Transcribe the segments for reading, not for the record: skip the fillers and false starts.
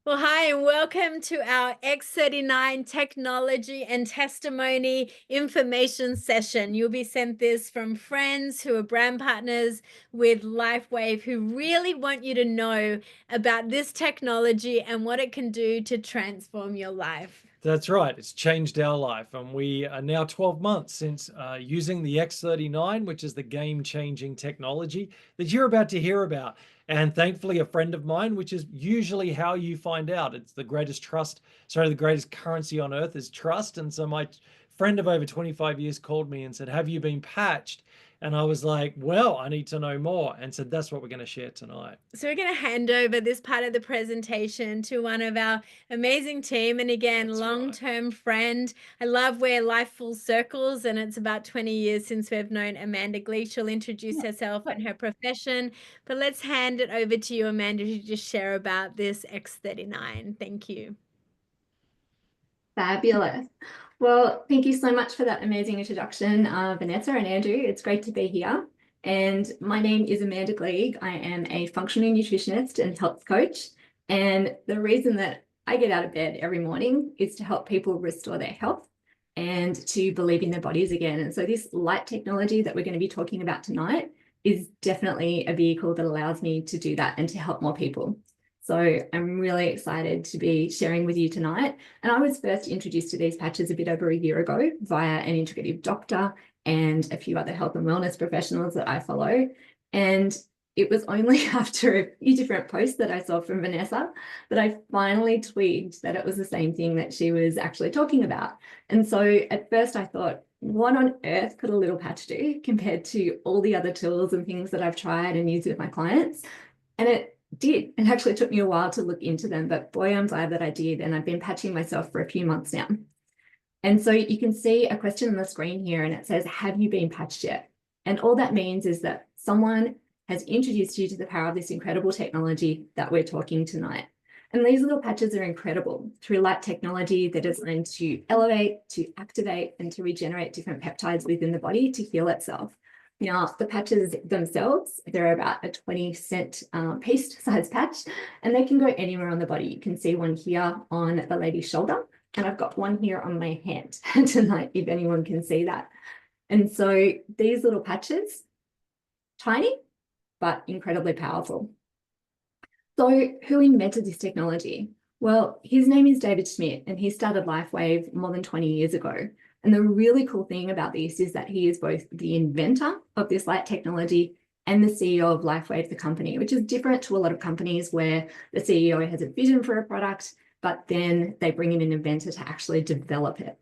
Well, hi, and welcome to our X39 technology and testimony information session. You'll be sent this from friends who are brand partners with LifeWave who really want you to know about this technology and what it can do to transform your life. That's right. It's changed our life. And we are now 12 months since using the X39, which is the game-changing technology that you're about to hear about. And thankfully, a friend of mine, which is usually how you find out. It's the greatest the greatest currency on earth is trust. And so my friend of over 25 years called me and said, "Have you been patched?" And I was like, "Well, I need to know more." And said, "That's what we're going to share tonight." So we're going to hand over this part of the presentation to one of our amazing team. And again, That's right. long-term friend. I love where life full circles, and it's about 20 years since we've known Amanda Gleig. She'll introduce herself and her profession, but let's hand it over to you, Amanda, to just share about this X39. Thank you. Fabulous. Well, thank you so much for that amazing introduction, Vanessa and Andrew. It's great to be here. And my name is Amanda Gleig. I am a functional nutritionist and health coach. And the reason that I get out of bed every morning is to help people restore their health and to believe in their bodies again. And so this light technology that we're going to be talking about tonight is definitely a vehicle that allows me to do that and to help more people. So I'm really excited to be sharing with you tonight. And I was first introduced to these patches a bit over a year ago via an integrative doctor and a few other health and wellness professionals that I follow. And it was only after a few different posts that I saw from Vanessa that I finally twigged that it was the same thing that she was actually talking about. And so at first I thought, what on earth could a little patch do compared to all the other tools and things that I've tried and used with my clients? And it did. It actually took me a while to look into them, but boy, I'm glad that I did. And I've been patching myself for a few months now. And so you can see a question on the screen here and it says, have you been patched yet? And all that means is that someone has introduced you to the power of this incredible technology that we're talking tonight. And these little patches are incredible. Through light technology, they're designed to elevate, to activate, and to regenerate different peptides within the body to heal itself. Now, the patches themselves, they're about a 20-cent piece size patch, and they can go anywhere on the body. You can see one here on the lady's shoulder, and I've got one here on my hand tonight, if anyone can see that. And so these little patches, tiny, but incredibly powerful. So who invented this technology? Well, his name is David Schmidt, and he started LifeWave more than 20 years ago. And the really cool thing about this is that he is both the inventor of this light technology and the CEO of LifeWave, the company, which is different to a lot of companies where the CEO has a vision for a product, but then they bring in an inventor to actually develop it.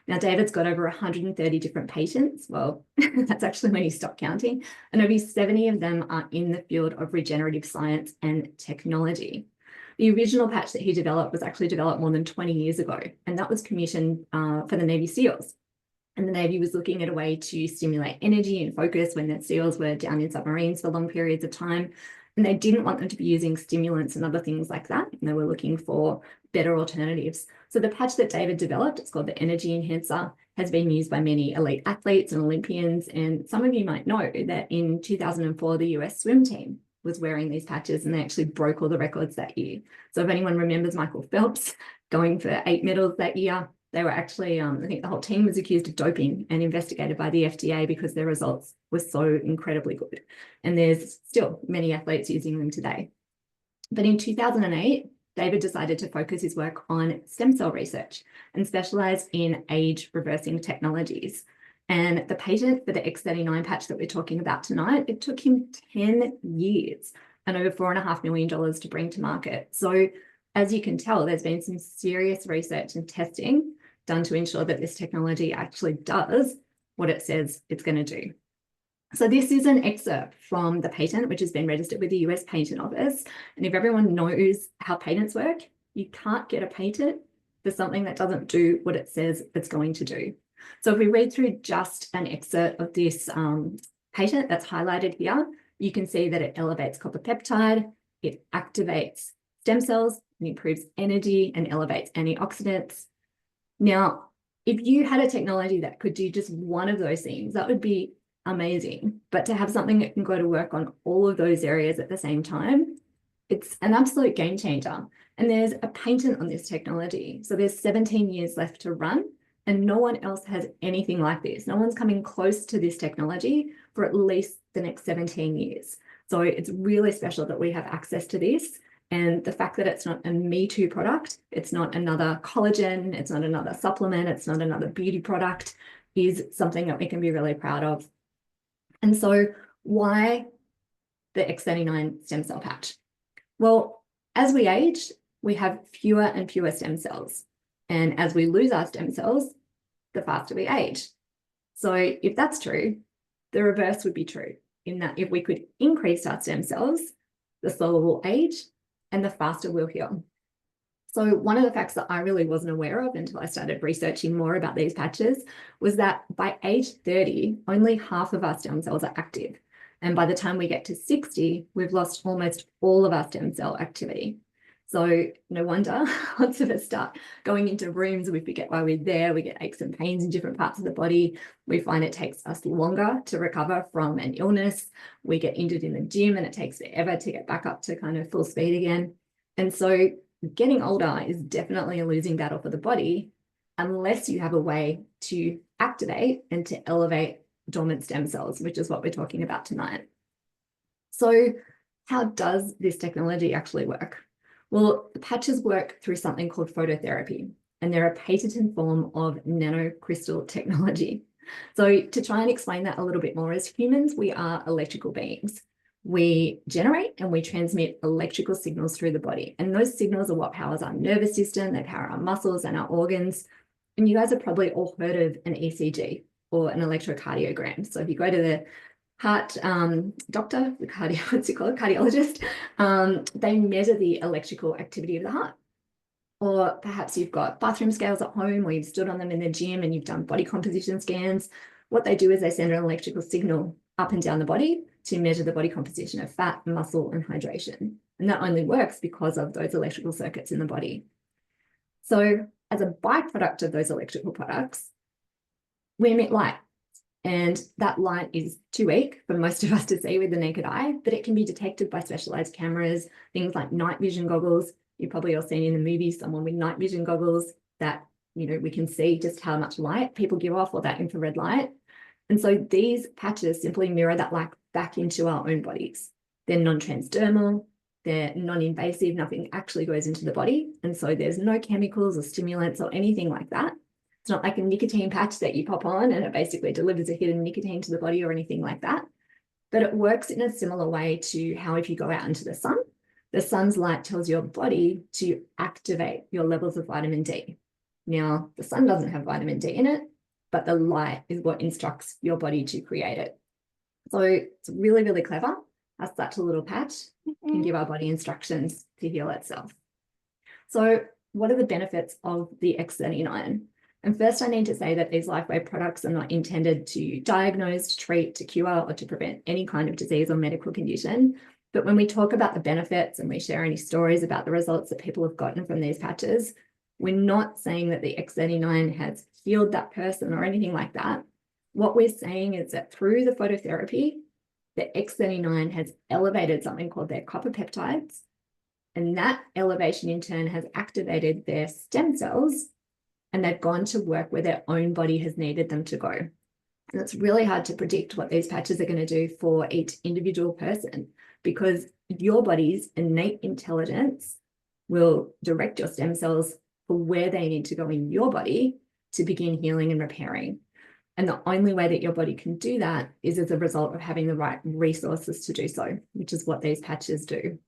Now, David's got over 130 different patents. Well, that's actually when he stopped counting. And over 70 of them are in the field of regenerative science and technology. The original patch that he developed was actually developed more than 20 years ago, and that was commissioned for the Navy SEALs. And the Navy was looking at a way to stimulate energy and focus when the SEALs were down in submarines for long periods of time. And they didn't want them to be using stimulants and other things like that. And they were looking for better alternatives. So the patch that David developed, it's called the Energy Enhancer, has been used by many elite athletes and Olympians. And some of you might know that in 2004, the US swim team was wearing these patches and they actually broke all the records that year. So if anyone remembers Michael Phelps going for 8 medals that year, they were actually, I think the whole team was accused of doping and investigated by the FDA because their results were so incredibly good. And there's still many athletes using them today. But in 2008, David decided to focus his work on stem cell research and specialize in age reversing technologies. And the patent for the X39 patch that we're talking about tonight, it took him 10 years and over $4.5 million to bring to market. So as you can tell, there's been some serious research and testing done to ensure that this technology actually does what it says it's going to do. So this is an excerpt from the patent, which has been registered with the US Patent Office. And if everyone knows how patents work, you can't get a patent for something that doesn't do what it says it's going to do. So if we read through just an excerpt of this patent that's highlighted here, you can see that it elevates copper peptide, it activates stem cells, and improves energy and elevates antioxidants. Now, if you had a technology that could do just one of those things, that would be amazing. But to have something that can go to work on all of those areas at the same time It's an absolute game changer. And there's a patent on this technology. So there's 17 years left to run, and no one else has anything like this. No one's coming close to this technology for at least the next 17 years. So it's really special that we have access to this. And the fact that it's not a Me Too product, it's not another collagen, it's not another supplement, it's not another beauty product, is something that we can be really proud of. And so why the X39 stem cell patch? Well, as we age, we have fewer and fewer stem cells. And as we lose our stem cells, the faster we age. So if that's true, the reverse would be true, in that if we could increase our stem cells, the slower we'll age and the faster we'll heal. So one of the facts that I really wasn't aware of until I started researching more about these patches was that by age 30, only half of our stem cells are active. And by the time we get to 60, we've lost almost all of our stem cell activity. So no wonder lots of us start going into rooms, we forget why we're there, we get aches and pains in different parts of the body. We find it takes us longer to recover from an illness. We get injured in the gym and it takes forever to get back up to kind of full speed again. And so getting older is definitely a losing battle for the body, unless you have a way to activate and to elevate dormant stem cells, which is what we're talking about tonight. So how does this technology actually work? Well, the patches work through something called phototherapy, and they're a patented form of nanocrystal technology. So to try and explain that a little bit more, as humans, we are electrical beings. We generate and we transmit electrical signals through the body, and those signals are what powers our nervous system, they power our muscles and our organs. And you guys have probably all heard of an ECG or an electrocardiogram. So if you go to the heart doctor, the cardiologist, they measure the electrical activity of the heart. Or perhaps you've got bathroom scales at home, or you've stood on them in the gym and you've done body composition scans. What they do is they send an electrical signal up and down the body to measure the body composition of fat, muscle, and hydration. And that only works because of those electrical circuits in the body. So as a byproduct of those electrical products, we emit light. And that light is too weak for most of us to see with the naked eye, but it can be detected by specialized cameras, things like night vision goggles. You've probably all seen in the movies someone with night vision goggles that, we can see just how much light people give off, or that infrared light. And so these patches simply mirror that light back into our own bodies. They're non-transdermal, they're non-invasive, nothing actually goes into the body. And so there's no chemicals or stimulants or anything like that. It's not like a nicotine patch that you pop on and it basically delivers a hit of nicotine to the body or anything like that. But it works in a similar way to how if you go out into the sun's light tells your body to activate your levels of vitamin D. Now, the sun doesn't have vitamin D in it, but the light is what instructs your body to create it. So it's really, really clever. As such a little patch can give our body instructions to heal itself. So what are the benefits of the X39? And first, I need to say that these LifeWave products are not intended to diagnose, to treat, to cure, or to prevent any kind of disease or medical condition. But when we talk about the benefits and we share any stories about the results that people have gotten from these patches, we're not saying that the X39 has healed that person or anything like that. What we're saying is that through the phototherapy, the X39 has elevated something called their copper peptides, and that elevation in turn has activated their stem cells, and they've gone to work where their own body has needed them to go. And it's really hard to predict what these patches are going to do for each individual person, because your body's innate intelligence will direct your stem cells for where they need to go in your body to begin healing and repairing. And the only way that your body can do that is as a result of having the right resources to do so, which is what these patches do.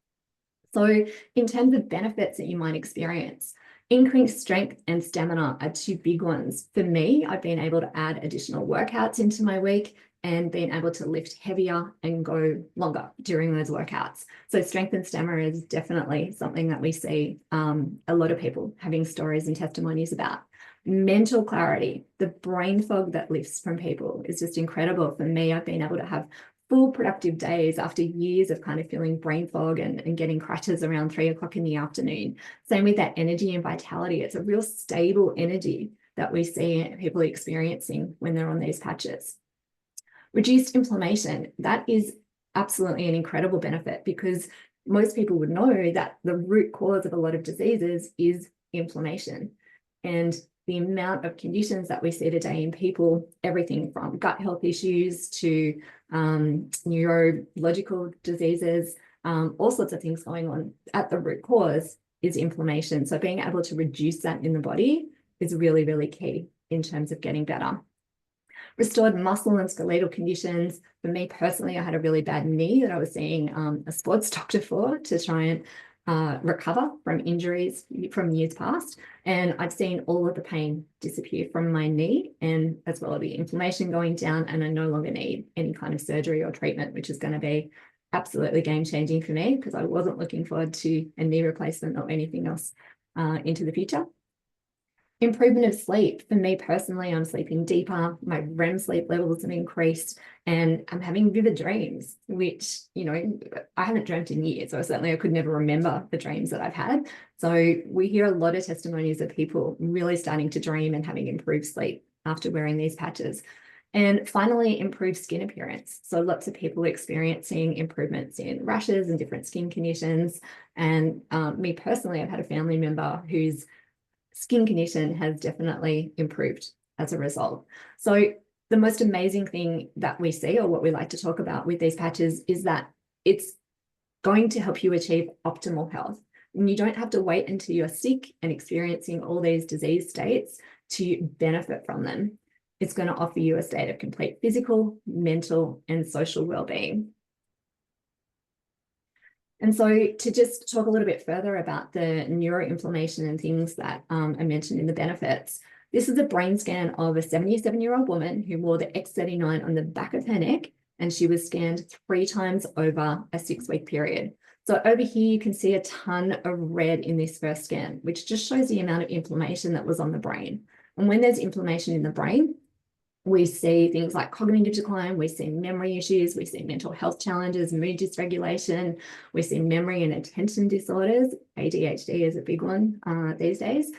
So in terms of benefits that you might experience, increased strength and stamina are two big ones. For me, I've been able to add additional workouts into my week and been able to lift heavier and go longer during those workouts. So strength and stamina is definitely something that we see a lot of people having stories and testimonies about. Mental clarity, the brain fog that lifts from people is just incredible. For me, I've been able to have full productive days after years of kind of feeling brain fog and getting crashes around 3 o'clock in the afternoon. Same with that energy and vitality. It's a real stable energy that we see people experiencing when they're on these patches. Reduced inflammation, that is absolutely an incredible benefit, because most people would know that the root cause of a lot of diseases is inflammation. And the amount of conditions that we see today in people, everything from gut health issues to neurological diseases, all sorts of things going on at the root cause is inflammation. So being able to reduce that in the body is really, really key in terms of getting better. Restored muscle and skeletal conditions. For me personally, I had a really bad knee that I was seeing a sports doctor for to try and recover from injuries from years past. And I've seen all of the pain disappear from my knee, and as well as the inflammation going down, and I no longer need any kind of surgery or treatment, which is going to be absolutely game-changing for me, because I wasn't looking forward to a knee replacement or anything else into the future. Improvement of sleep. For me personally, I'm sleeping deeper, my REM sleep levels have increased, and I'm having vivid dreams, which, you know, I haven't dreamt in years, so certainly I could never remember the dreams that I've had. So we hear a lot of testimonies of people really starting to dream and having improved sleep after wearing these patches. And finally, improved skin appearance. So lots of people experiencing improvements in rashes and different skin conditions. And me personally, I've had a family member whose skin condition has definitely improved as a result. So the most amazing thing that we see, or what we like to talk about with these patches, is that it's going to help you achieve optimal health. And you don't have to wait until you're sick and experiencing all these disease states to benefit from them. It's going to offer you a state of complete physical, mental, and social well-being. And so to just talk a little bit further about the neuroinflammation and things that I mentioned in the benefits, this is a brain scan of a 77-year-old woman who wore the X39 on the back of her neck, and she was scanned 3 times over a 6-week period. So over here, you can see a ton of red in this first scan, which just shows the amount of inflammation that was on the brain. And when there's inflammation in the brain, we see things like cognitive decline, we see memory issues, we see mental health challenges, mood dysregulation, we see memory and attention disorders. ADHD is a big one these days.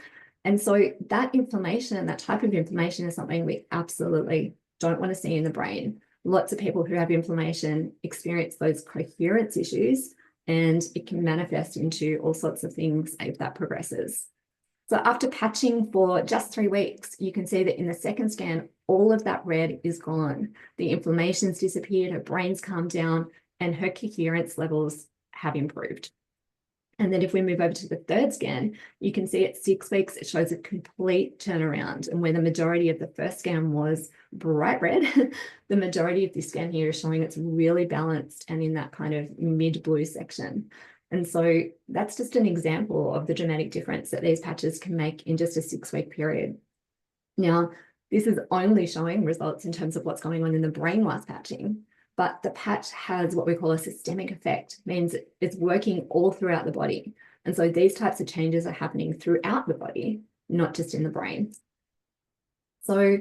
And so that inflammation, that type of inflammation, is something we absolutely don't want to see in the brain. Lots of people who have inflammation experience those coherence issues, and it can manifest into all sorts of things if that progresses. So after patching for just 3 weeks, you can see that in the second scan, all of that red is gone. The inflammation's disappeared, her brain's calmed down, and her coherence levels have improved. And then if we move over to the third scan, you can see at 6 weeks, it shows a complete turnaround. And where the majority of the first scan was bright red, the majority of this scan here is showing it's really balanced and in that kind of mid-blue section. And so that's just an example of the dramatic difference that these patches can make in just a 6-week period. Now, this is only showing results in terms of what's going on in the brain whilst patching, but the patch has what we call a systemic effect, means it's working all throughout the body. And so these types of changes are happening throughout the body, not just in the brain. So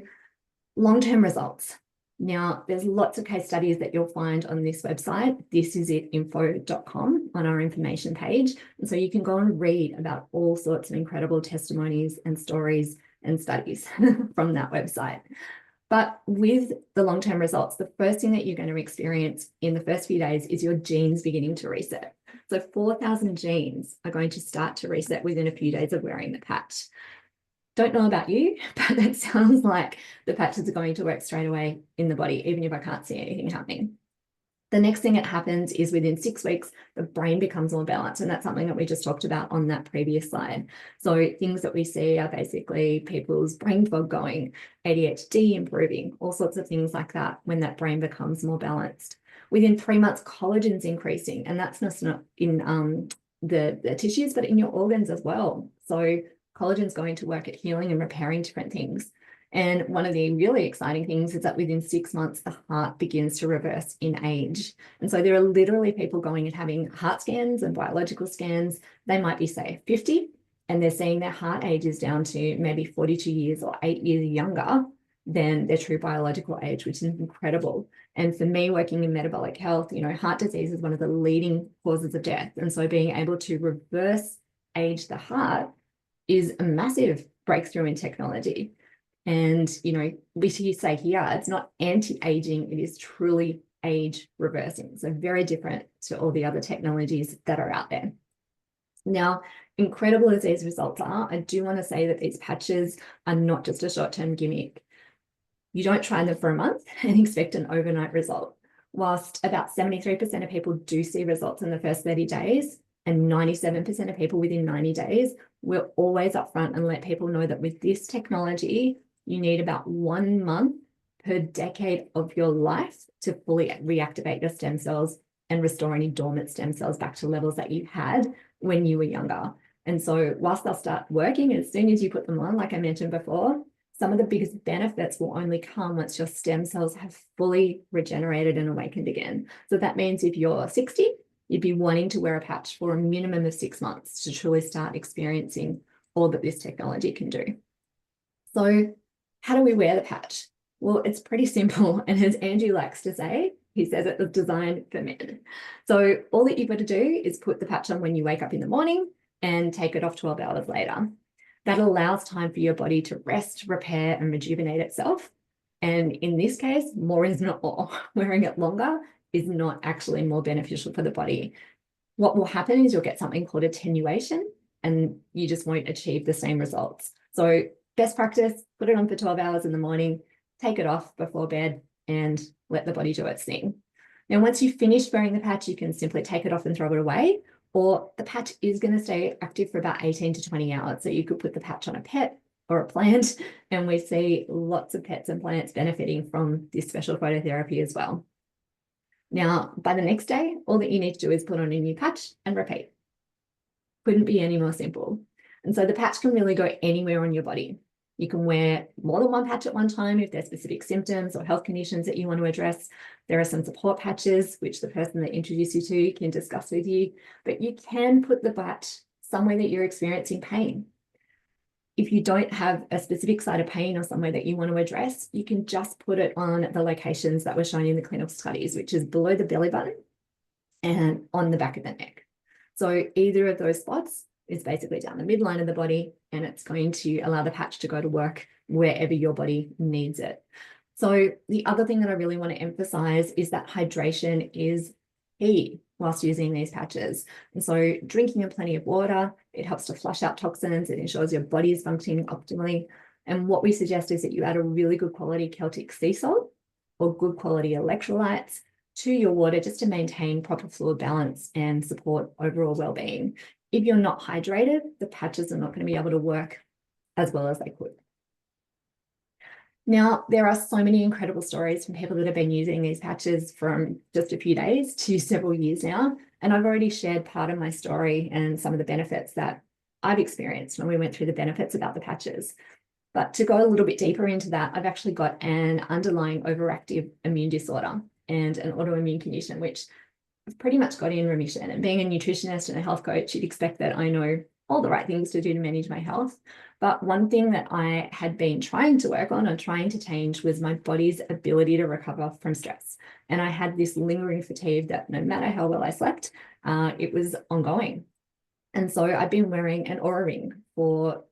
long-term results. Now, there's lots of case studies that you'll find on this website, thisisit.info.com, on our information page. And so you can go and read about all sorts of incredible testimonies and stories and studies from that website. But with the long-term results, the first thing that you're going to experience in the first few days is your genes beginning to reset. So 4,000 genes are going to start to reset within a few days of wearing the patch. Don't know about you, but that sounds like the patches are going to work straight away in the body, even if I can't see anything happening. The next thing that happens is within 6 weeks, the brain becomes more balanced. And that's something that we just talked about on that previous slide. So things that we see are basically people's brain fog going, ADHD improving, all sorts of things like that when that brain becomes more balanced. Within 3 months, collagen's increasing, and that's not in the tissues, but in your organs as well. So collagen's going to work at healing and repairing different things. And one of the really exciting things is that within 6 months, the heart begins to reverse in age. And so there are literally people going and having heart scans and biological scans. They might be, say, 50, and they're seeing their heart age is down to maybe 42 years or 8 years younger than their true biological age, which is incredible. And for me, working in metabolic health, you know, heart disease is one of the leading causes of death. And so being able to reverse age the heart is a massive breakthrough in technology. And, you know, we say here, it's not anti-aging, it is truly age reversing. So very different to all the other technologies that are out there. Now, incredible as these results are, I do want to say that these patches are not just a short-term gimmick. You don't try them for a month and expect an overnight result. Whilst about 73% of people do see results in the first 30 days and 97% of people within 90 days, we're always upfront and let people know that with this technology, you need about 1 month per decade of your life to fully reactivate your stem cells and restore any dormant stem cells back to levels that you had when you were younger. And so whilst they'll start working as soon as you put them on, like I mentioned before, some of the biggest benefits will only come once your stem cells have fully regenerated and awakened again. So that means if you're 60, you'd be wanting to wear a patch for a minimum of 6 months to truly start experiencing all that this technology can do. So how do we wear the patch? Well, it's pretty simple. And as Andrew likes to say, he says it was designed for men. So all that you've got to do is put the patch on when you wake up in the morning and take it off 12 hours later. That allows time for your body to rest, repair, and rejuvenate itself. And in this case, more is not more. Wearing it longer is not actually more beneficial for the body. What will happen is you'll get something called attenuation, and you just won't achieve the same results. So best practice, put it on for 12 hours in the morning, take it off before bed, and let the body do its thing. Now, once you've finished wearing the patch, you can simply take it off and throw it away, or the patch is going to stay active for about 18 to 20 hours. So you could put the patch on a pet or a plant, and we see lots of pets and plants benefiting from this special phototherapy as well. Now, by the next day, all that you need to do is put on a new patch and repeat. Couldn't be any more simple. And so the patch can really go anywhere on your body. You can wear more than one patch at one time if there's specific symptoms or health conditions that you want to address. There are some support patches, which the person that introduced you to can discuss with you, but you can put the patch somewhere that you're experiencing pain. If you don't have a specific site of pain or somewhere that you want to address, you can just put it on the locations that were shown in the clinical studies, which is below the belly button and on the back of the neck. So either of those spots is basically down the midline of the body, and it's going to allow the patch to go to work wherever your body needs it. So the other thing that I really want to emphasize is that hydration is key whilst using these patches. And so drinking plenty of water, it helps to flush out toxins, it ensures your body is functioning optimally. And what we suggest is that you add a really good quality Celtic sea salt or good quality electrolytes to your water just to maintain proper fluid balance and support overall well-being. If you're not hydrated, the patches are not going to be able to work as well as they could. Now, there are so many incredible stories from people that have been using these patches from just a few days to several years now. And I've already shared part of my story and some of the benefits that I've experienced when we went through the benefits about the patches. But to go a little bit deeper into that, I've actually got an underlying overactive immune disorder and an autoimmune condition, which I've pretty much got in remission. And being a nutritionist and a health coach, you'd expect that I know all the right things to do to manage my health. But one thing that I had been trying to work on and trying to change was my body's ability to recover from stress. And I had this lingering fatigue that no matter how well I slept, it was ongoing. And so I've been wearing an Oura ring for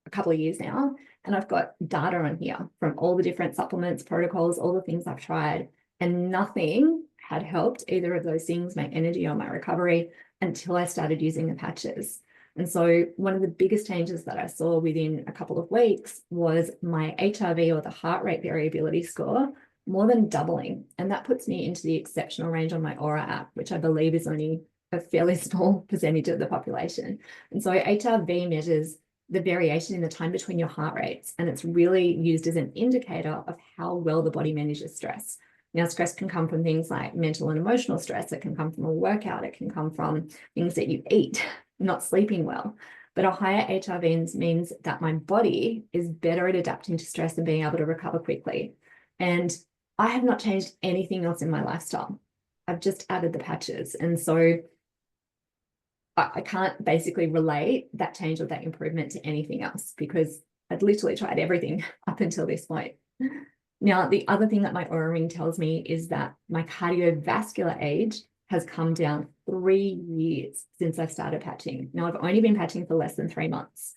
a couple of years now, and I've got data on here from all the different supplements, protocols, all the things I've tried, and nothing had helped either of those things, my energy or my recovery, until I started using the patches. And so one of the biggest changes that I saw within a couple of weeks was my HRV, or the heart rate variability score, more than doubling. And that puts me into the exceptional range on my Oura app, which I believe is only a fairly small percentage of the population. And so HRV measures the variation in the time between your heart rates, and it's really used as an indicator of how well the body manages stress. Now, stress can come from things like mental and emotional stress. It can come from a workout. It can come from things that you eat, not sleeping well. But a higher HRV means that my body is better at adapting to stress and being able to recover quickly. And I have not changed anything else in my lifestyle. I've just added the patches. And so I can't basically relate that change or that improvement to anything else, because I'd literally tried everything up until this point. Now, the other thing that my Oura ring tells me is that my cardiovascular age has come down 3 years since I started patching. Now, I've only been patching for less than 3 months.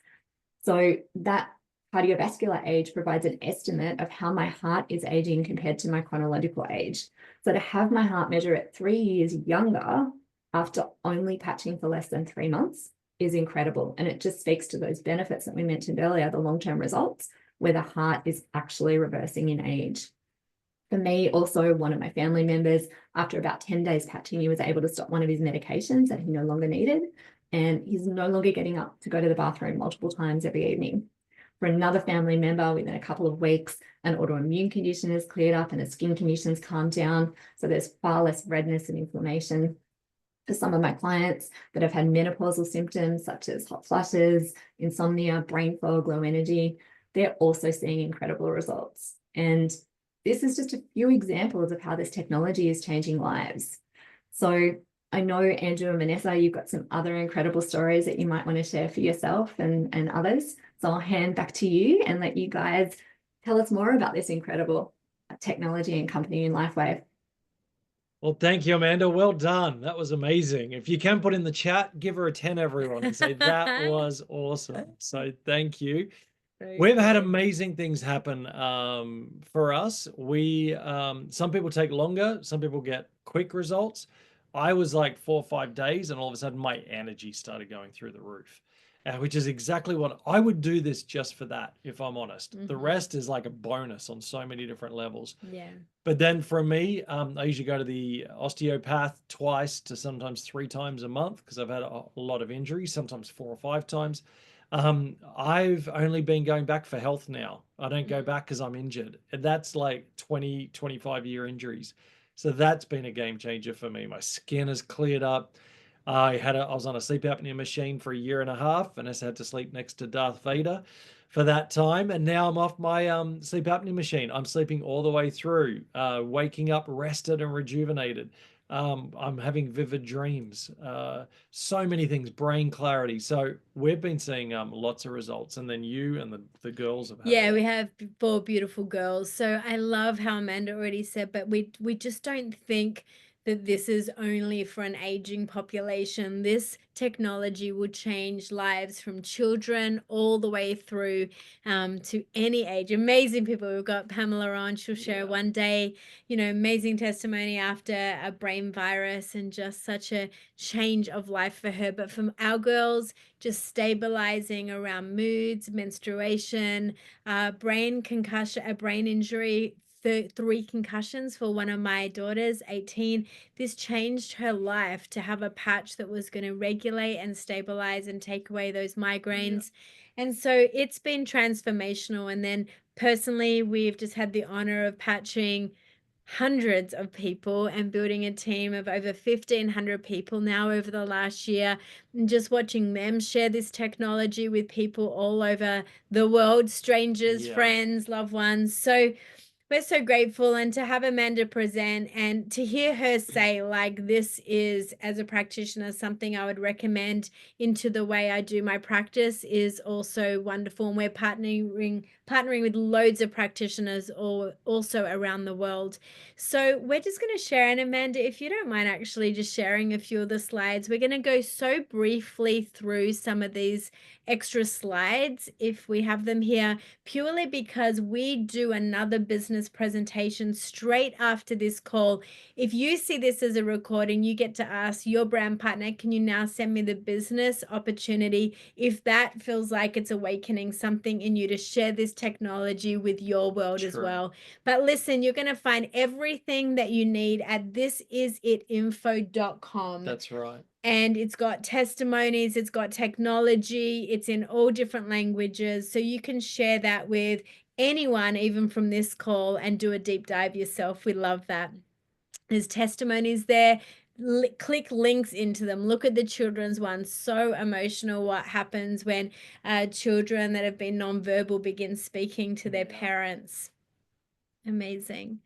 So that cardiovascular age provides an estimate of how my heart is aging compared to my chronological age. So to have my heart measure at 3 years younger after only patching for less than 3 months is incredible. And it just speaks to those benefits that we mentioned earlier, the long-term results, where the heart is actually reversing in age. For me, also one of my family members, after about 10 days patching, he was able to stop one of his medications that he no longer needed. And he's no longer getting up to go to the bathroom multiple times every evening. For another family member, within a couple of weeks, an autoimmune condition has cleared up and his skin conditions calmed down. So there's far less redness and inflammation. For some of my clients that have had menopausal symptoms such as hot flushes, insomnia, brain fog, low energy, they're also seeing incredible results. And this is just a few examples of how this technology is changing lives. So I know, Andrew and Vanessa, you've got some other incredible stories that you might want to share for yourself and others. So I'll hand back to you and let you guys tell us more about this incredible technology and company in LifeWave. Well, thank you, Amanda. Well done. That was amazing. If you can put in the chat, give her a 10, everyone, and say that was awesome. So thank you. We've had amazing things happen for us. Some people take longer, some people get quick results. I was like 4 or 5 days, and all of a sudden my energy started going through the roof, which is exactly what I would do this just for that, if I'm honest. The rest is like a bonus on so many different levels. Yeah. But then for me, I usually go to the osteopath twice to sometimes 3 times a month because I've had a lot of injuries, sometimes 4 or 5 times. I've only been going back for health now. I don't go back because I'm injured. And that's like 20, 25-year injuries. So that's been a game changer for me. My skin has cleared up. I was on a sleep apnea machine for 1.5 years, and I had to sleep next to Darth Vader for that time. And now I'm off my sleep apnea machine. I'm sleeping all the way through, waking up rested and rejuvenated. I'm having vivid dreams, so many things, brain clarity. So we've been seeing lots of results. And then you and the girls have had Yeah, we have 4 beautiful girls. So I love how Amanda already said, but we just don't think that this is only for an aging population. This technology will change lives from children all the way through to any age. Amazing people. We've got Pamela on. She'll share one day, amazing testimony after a brain virus and just such a change of life for her. But from our girls, just stabilizing around moods, menstruation, brain concussion, a brain injury, 3 concussions for one of my daughters, 18. This changed her life to have a patch that was going to regulate and stabilize and take away those migraines. And so it's been transformational. And then personally, we've just had the honor of patching hundreds of people and building a team of over 1,500 people now over the last year, and just watching them share this technology with people all over the world, strangers, friends, loved ones. So we're so grateful, and to have Amanda present and to hear her say, like, this is, as a practitioner, something I would recommend into the way I do my practice is also wonderful. And we're partnering with loads of practitioners also around the world. So we're just going to share, and Amanda, if you don't mind actually just sharing a few of the slides, we're going to go so briefly through some of these extra slides if we have them here, purely because we do another business presentation straight after this call. If you see this as a recording, you get to ask your brand partner, can you now send me the business opportunity if that feels like it's awakening something in you to share this technology with your world as well. But listen, you're going to find everything that you need at thisisinfo.com. That's right. And it's got testimonies, it's got technology, it's in all different languages. So you can share that with anyone, even from this call, and do a deep dive yourself. We love that. There's testimonies there. Click links into them. Look at the children's one. So emotional what happens when children that have been nonverbal begin speaking to their parents. Amazing.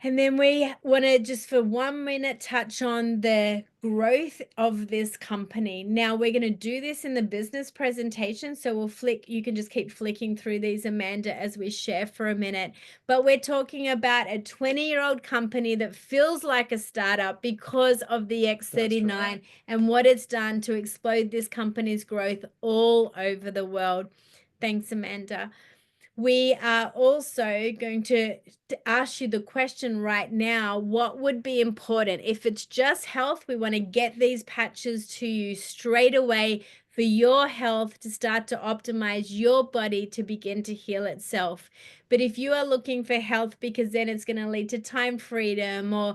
And then we want to just for 1 minute touch on the growth of this company. Now we're going to do this in the business presentation. So we'll flick, you can just keep flicking through these, Amanda, as we share for a minute. But we're talking about a 20-year-old company that feels like a startup because of the X39 and what it's done to explode this company's growth all over the world. Thanks, Amanda. We are also going to ask you the question right now, what would be important? If it's just health, we want to get these patches to you straight away for your health, to start to optimize your body to begin to heal itself. But if you are looking for health because then it's going to lead to time freedom or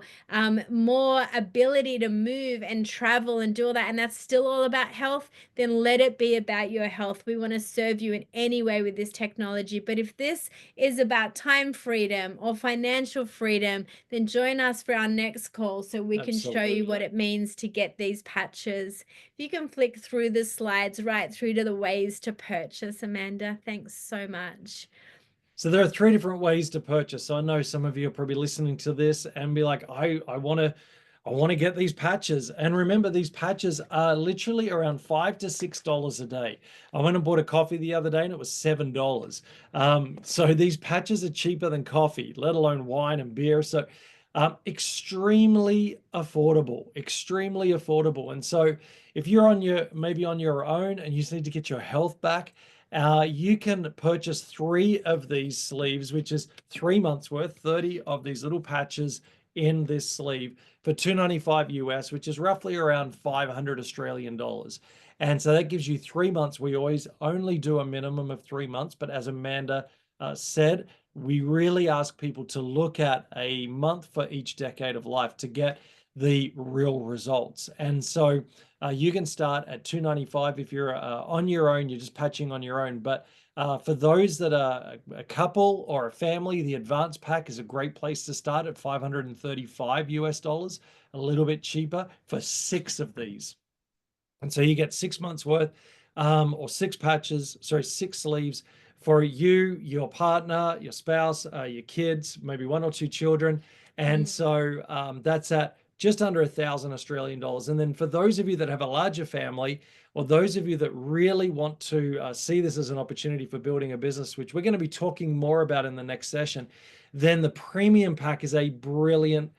more ability to move and travel and do all that, and that's still all about health, then let it be about your health. We want to serve you in any way with this technology. But if this is about time freedom or financial freedom, then join us for our next call so we can show you what it means to get these patches. If you can flick through the slides right through to the ways to purchase, Amanda, thanks so much. So there are 3 different ways to purchase. So I know some of you are probably listening to this and be like, I want to get these patches. And remember, these patches are literally around $5 to $6 a day. I went and bought a coffee the other day and it was $7. So these patches are cheaper than coffee, let alone wine and beer. So extremely affordable. And so if you're maybe on your own and you just need to get your health back, you can purchase 3 of these sleeves, which is 3 months worth, 30 of these little patches in this sleeve for $295 US, which is roughly around 500 Australian dollars. And so that gives you 3 months. We always only do a minimum of 3 months, but as Amanda said, we really ask people to look at a month for each decade of life to get the real results. And so you can start at $295 if you're on your own, you're just patching on your own. But for those that are a couple or a family, the advanced pack is a great place to start at $535 US, a little bit cheaper for 6 of these. And so you get 6 months worth or 6 patches, sorry, 6 sleeves for you, your partner, your spouse, your kids, maybe 1 or 2 children. And so that's at just under 1,000 Australian dollars. And then for those of you that have a larger family, or those of you that really want to see this as an opportunity for building a business, which we're going to be talking more about in the next session, then the premium pack is a brilliant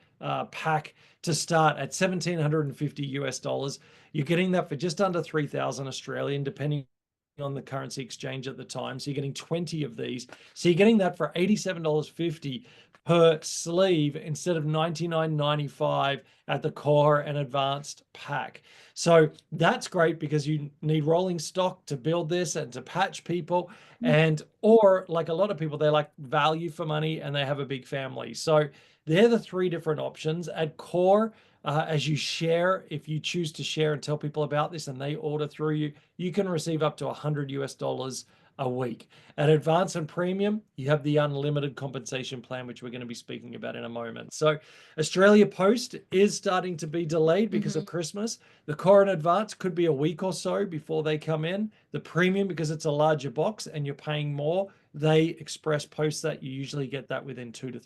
pack to start at $1,750 US. You're getting that for just under 3,000 Australian, depending on the currency exchange at the time. So you're getting 20 of these. So you're getting that for $87.50 per sleeve instead of $99.95 at the core and advanced pack. So that's great because you need rolling stock to build this and to patch people. And or like a lot of people, they like value for money and they have a big family. So they're the 3 different options. At core, as you share, if you choose to share and tell people about this and they order through you, you can receive up to $100 US a week. At advanced and premium, you have the unlimited compensation plan, which we're going to be speaking about in a moment. So Australia Post is starting to be delayed because of Christmas. The core and advanced could be a week or so before they come in. The premium, because it's a larger box and you're paying more, they express post that. You usually get that within 2 to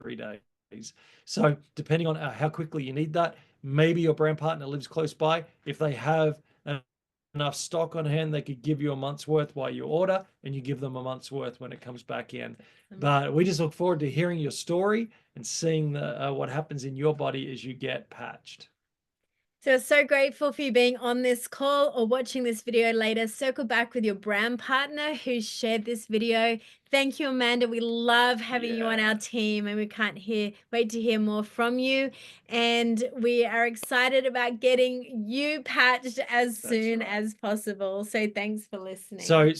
3 days. So depending on how quickly you need that, maybe your brand partner lives close by. If they have enough stock on hand, they could give you a month's worth while you order, and you give them a month's worth when it comes back in. But we just look forward to hearing your story and seeing what happens in your body as you get patched. So grateful for you being on this call or watching this video later. Circle back with your brand partner who shared this video. Thank you, Amanda. We love having you on our team, and we can't wait to hear more from you. And we are excited about getting you patched as soon as possible. So thanks for listening. So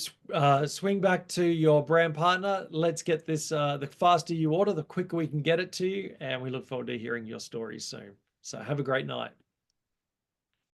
swing back to your brand partner. Let's get this, the faster you order, the quicker we can get it to you. And we look forward to hearing your stories soon. So have a great night.